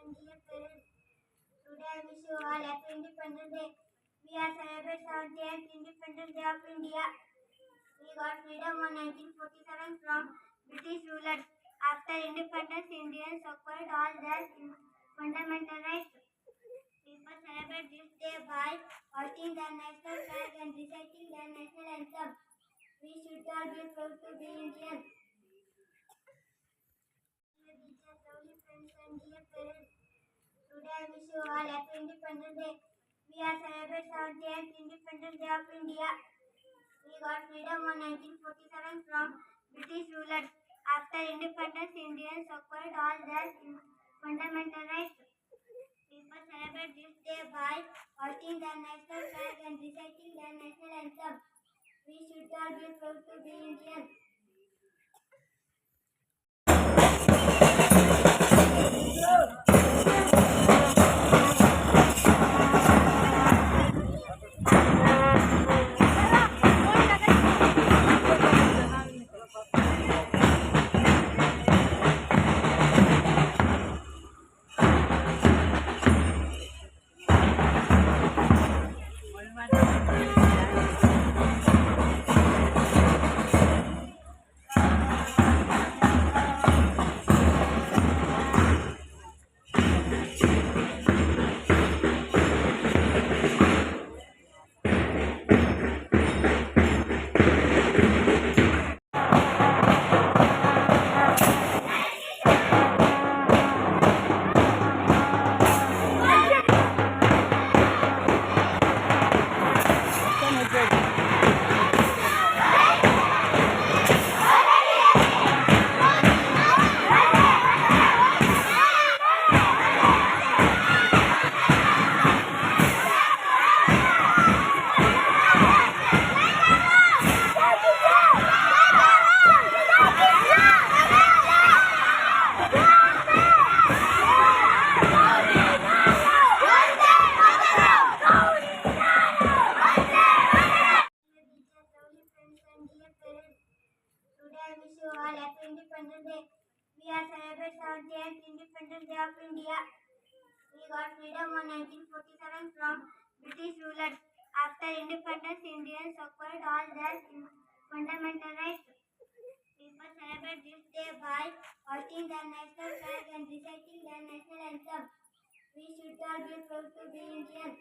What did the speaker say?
and dear parents, today I wish you all happy Independence Day. We are celebrating 78th Independence Day of India. We got freedom on 1947 from British rulers. After independence, Indians acquired all their fundamental rights. People celebrate this day by hoisting their national flag and reciting their national anthem. We should all be proud to be Indian. Dear teachers, lovely friends, and dear parents, today I wish you all happy Independence Day. We are celebrating 78th Independence Day of India. We got freedom on 1947 from British rulers. After independence, Indians acquired all their fundamental rights. People celebrate this day by hoisting their national flag and reciting their national anthem. We should all be proud to be Indian. Today I wish you all happy Independence Day. We are celebrating 78th Independence Day of India. We got freedom on 1947 from British rulers. After independence, Indians acquired all their fundamental rights. People celebrate this day by hoisting their national flag and reciting their national anthem. We should all be proud to be Indian.